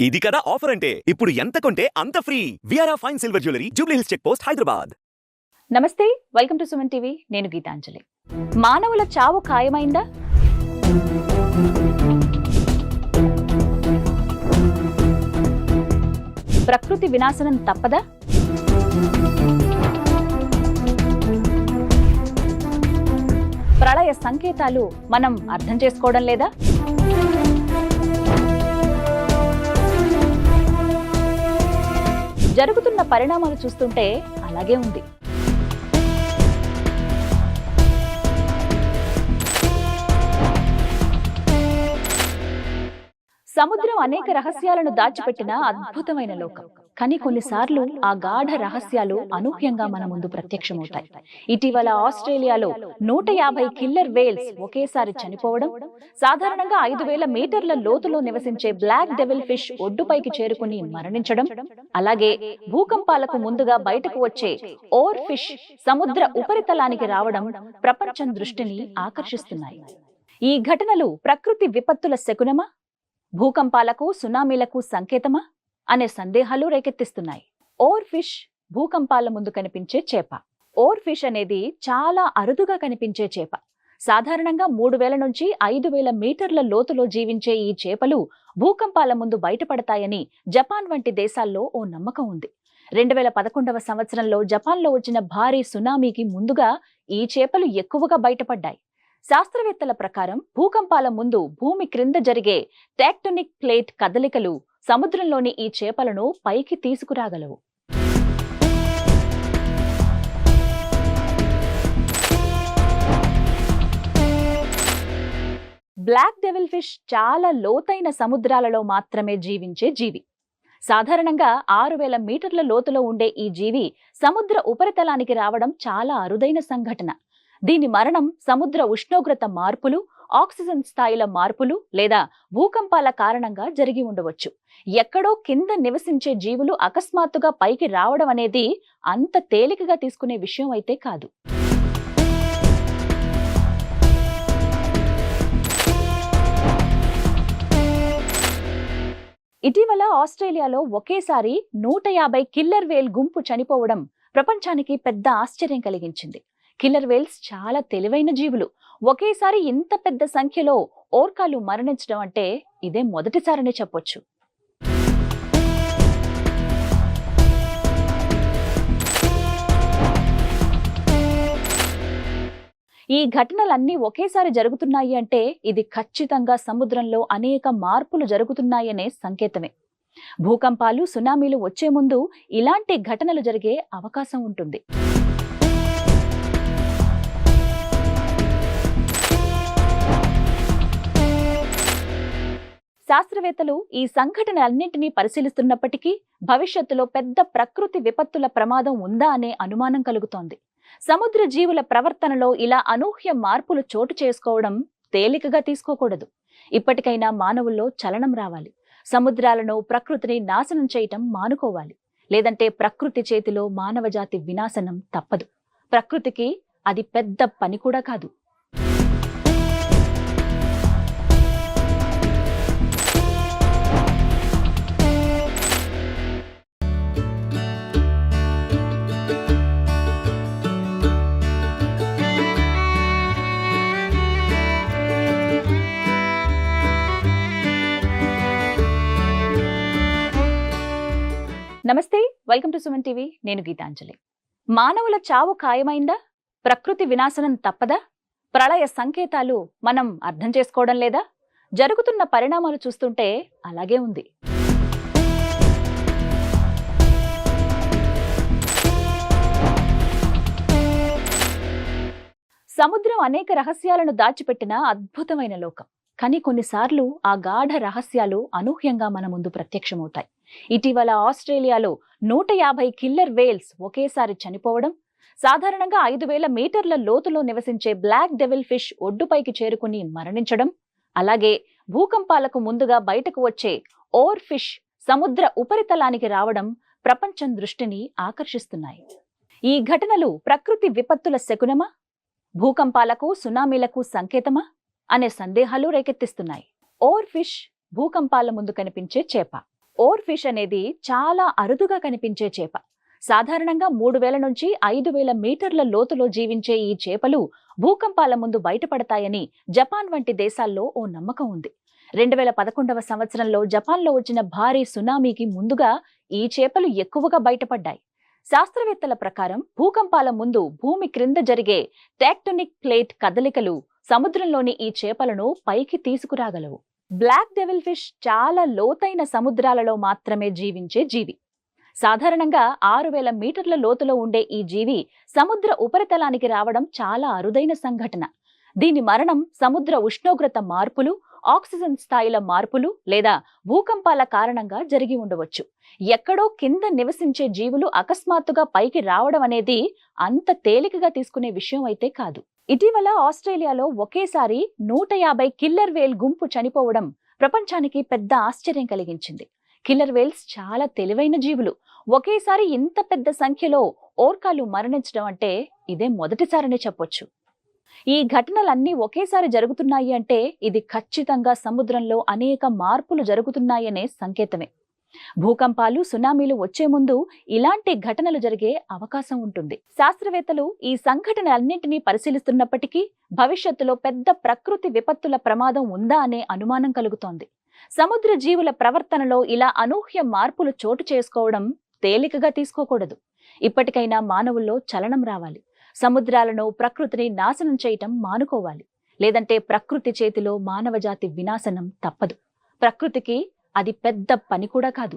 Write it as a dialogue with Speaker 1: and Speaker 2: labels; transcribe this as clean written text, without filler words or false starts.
Speaker 1: ఇది కదా ఆఫర్ అంటే ఇప్పుడు ఎంత కొంటే అంత ఫ్రీ విఆర్ఆ fine silver jewellery Jubilee Hills check post Hyderabad.
Speaker 2: నమస్తే, వెల్కమ్ టు సుమన్ టీవీ. నేను గీతాంజలి. మానవుల చావు ఖాయమైందా? ప్రకృతి వినాశనం తప్పదా? ప్రళయ సంకేతాలు మనం అర్థం చేసుకోవడం లేదా? జరుగుతున్న పరిణామాలు చూస్తుంటే అలాగే ఉంది. సముద్రం అనేక రహస్యాలను దాచిపెట్టిన అద్భుతమైన లోకం. కానీ కొన్నిసార్లు ఆ గాఢ రహస్యాలు అనూహ్యంగా మన ముందు ప్రత్యక్షమవుతాయి. ఇటీవల ఆస్ట్రేలియాలో 150 కిల్లర్ వేల్స్ ఒకేసారి చనిపోవడం, సాధారణంగా 5000 మీటర్ల లోతులో నివసించే బ్లాక్ డెవిల్ ఫిష్ ఒడ్డుపైకి చేరుకుని మరణించడం, అలాగే భూకంపాలకు ముందుగా బయటకు వచ్చే ఓర్ ఫిష్ సముద్ర ఉపరితలానికి రావడం ప్రపంచం దృష్టిని ఆకర్షిస్తున్నాయి. ఈ ఘటనలు ప్రకృతి విపత్తుల శకునమా, భూకంపాలకు సునామీలకు సంకేతమా అనే సందేహాలు రేకెత్తిస్తున్నాయి. ఓర్ ఫిష్ భూకంపాల ముందు కనిపించే చేప. ఓర్ ఫిష్ అనేది చాలా అరుదుగా కనిపించే చేప. సాధారణంగా 3000 నుంచి 5000 మీటర్ల లోతులో జీవించే ఈ చేపలు భూకంపాల ముందు బయటపడతాయని జపాన్ వంటి దేశాల్లో ఓ నమ్మకం ఉంది. 2011వ సంవత్సరంలో జపాన్లో వచ్చిన భారీ సునామీకి ముందుగా ఈ చేపలు ఎక్కువగా బయటపడ్డాయి. శాస్త్రవేత్తల ప్రకారం భూకంపాల ముందు భూమి క్రింద జరిగే టెక్టోనిక్ ప్లేట్ కదలికలు సముద్రంలోని ఈ చేపలను పైకి తీసుకురాగలవు. బ్లాక్ డెవిల్ ఫిష్ చాలా లోతైన సముద్రాలలో మాత్రమే జీవించే జీవి. సాధారణంగా 6000 మీటర్ల లోతులో ఉండే ఈ జీవి సముద్ర ఉపరితలానికి రావడం చాలా అరుదైన సంఘటన. దీని మరణం సముద్ర ఉష్ణోగ్రత మార్పులు, ఆక్సిజన్ స్థాయిల మార్పులు లేదా భూకంపాల కారణంగా జరిగి ఉండవచ్చు. ఎక్కడో కింద నివసించే జీవులు అకస్మాత్తుగా పైకి రావడం అనేది అంత తేలికగా తీసుకునే విషయం అయితే కాదు. ఇటీవల ఆస్ట్రేలియాలో ఒకేసారి 150 కిల్లర్ వేల్ గుంపు చనిపోవడం ప్రపంచానికి పెద్ద ఆశ్చర్యం కలిగించింది. కిల్లర్ వేల్స్ చాలా తెలివైన జీవులు. ఒకేసారి ఇంత పెద్ద సంఖ్యలో ఓర్కాలు మరణించడం అంటే ఇదే మొదటిసారని చెప్పొచ్చు. ఈ ఘటనలన్నీ ఒకేసారి జరుగుతున్నాయి అంటే ఇది ఖచ్చితంగా సముద్రంలో అనేక మార్పులు జరుగుతున్నాయనే సంకేతమే. భూకంపాలు, సునామీలు వచ్చే ముందు ఇలాంటి ఘటనలు జరిగే అవకాశం ఉంటుంది. శాస్త్రవేత్తలు ఈ సంఘటనలన్నింటినీ పరిశీలిస్తున్నప్పటికీ భవిష్యత్తులో పెద్ద ప్రకృతి విపత్తుల ప్రమాదం ఉందా అనే అనుమానం కలుగుతోంది. సముద్ర జీవుల ప్రవర్తనలో ఇలా అనూహ్య మార్పులు చోటు చేసుకోవడం తేలికగా తీసుకోకూడదు. ఇప్పటికైనా మానవుల్లో చలనం రావాలి. సముద్రాలను, ప్రకృతిని నాశనం చేయటం మానుకోవాలి. లేదంటే ప్రకృతి చేతిలో మానవజాతి వినాశనం తప్పదు. ప్రకృతికి అది పెద్ద పని కూడా కాదు. నమస్తే, వెల్కమ్ టు సుమన్ టీవీ. నేను గీతాంజలి. మానవుల చావు ఖాయమైందా? ప్రకృతి వినాశనం తప్పదా? ప్రళయ సంకేతాలు మనం అర్థం చేసుకోవడం లేదా? జరుగుతున్న పరిణామాలు చూస్తుంటే అలాగే ఉంది. సముద్రం అనేక రహస్యాలను దాచిపెట్టిన అద్భుతమైన లోకం. కానీ కొన్నిసార్లు ఆ గాఢ రహస్యాలు అనూహ్యంగా మన ముందు ప్రత్యక్షమవుతాయి. ఇటీవల ఆస్ట్రేలియాలో 150 కిల్లర్ వేల్స్ ఒకేసారి చనిపోవడం, సాధారణంగా 5000 మీటర్ల లోతులో నివసించే బ్లాక్ డెవిల్ ఫిష్ ఒడ్డుపైకి చేరుకుని మరణించడం, అలాగే భూకంపాలకు ముందుగా బయటకు వచ్చే ఓర్ ఫిష్ సముద్ర ఉపరితలానికి రావడం ప్రపంచం దృష్టిని ఆకర్షిస్తున్నాయి. ఈ ఘటనలు ప్రకృతి విపత్తుల శకునమా, భూకంపాలకు సునామీలకు సంకేతమా అనే సందేహాలు రేకెత్తిస్తున్నాయి. ఓర్ ఫిష్ భూకంపాల ముందు కనిపించే చేప. ఓర్ ఫిష్ అనేది చాలా అరుదుగా కనిపించే చేప. సాధారణంగా 3000 నుంచి 5000 మీటర్ల లోతులో జీవించే ఈ చేపలు భూకంపాల ముందు బయటపడతాయని జపాన్ వంటి దేశాల్లో ఓ నమ్మకం ఉంది. 2011వ సంవత్సరంలో జపాన్లో వచ్చిన భారీ సునామీకి ముందుగా ఈ చేపలు ఎక్కువగా బయటపడ్డాయి. శాస్త్రవేత్తల ప్రకారం భూకంపాల ముందు భూమి క్రింద జరిగే టెక్టోనిక్ ప్లేట్ కదలికలు సముద్రంలోని ఈ చేపలను పైకి తీసుకురాగలవు. బ్లాక్ డెవిల్ ఫిష్ చాలా లోతైన సముద్రాలలో మాత్రమే జీవించే జీవి. సాధారణంగా 6000 మీటర్ల లోతులో ఉండే ఈ జీవి సముద్ర ఉపరితలానికి రావడం చాలా అరుదైన సంఘటన. దీని మరణం సముద్ర ఉష్ణోగ్రత మార్పులు, ఆక్సిజన్ స్థాయిల మార్పులు లేదా భూకంపాల కారణంగా జరిగి ఉండవచ్చు. ఎక్కడో కింద నివసించే జీవులు అకస్మాత్తుగా పైకి రావడం అనేది అంత తేలికగా తీసుకునే విషయం అయితే కాదు. ఇటీవల ఆస్ట్రేలియాలో ఒకేసారి 150 కిల్లర్ వేల్ గుంపు చనిపోవడం ప్రపంచానికి పెద్ద ఆశ్చర్యం కలిగించింది. కిల్లర్ వేల్స్ చాలా తెలివైన జీవులు. ఒకేసారి ఇంత పెద్ద సంఖ్యలో ఓర్కాలు మరణించడం అంటే ఇదే మొదటిసారనే చెప్పొచ్చు. ఈ ఘటనలన్నీ ఒకేసారి జరుగుతున్నాయి అంటే ఇది ఖచ్చితంగా సముద్రంలో అనేక మార్పులు జరుగుతున్నాయనే సంకేతమే. భూకంపాలు, సునామీలు వచ్చే ముందు ఇలాంటి ఘటనలు జరిగే అవకాశం ఉంటుంది. శాస్త్రవేత్తలు ఈ సంఘటనలన్నింటినీ పరిశీలిస్తున్నప్పటికీ భవిష్యత్తులో పెద్ద ప్రకృతి విపత్తుల ప్రమాదం ఉందా అనే అనుమానం కలుగుతోంది. సముద్ర జీవుల ప్రవర్తనలో ఇలా అనూహ్య మార్పులు చోటు చేసుకోవడం తేలికగా తీసుకోకూడదు. ఇప్పటికైనా మానవుల్లో చలనం రావాలి. సముద్రాలను, ప్రకృతిని నాశనం చేయటం మానుకోవాలి. లేదంటే ప్రకృతి చేతిలో మానవజాతి వినాశనం తప్పదు. ప్రకృతికి అది పెద్ద పని కూడా కాదు.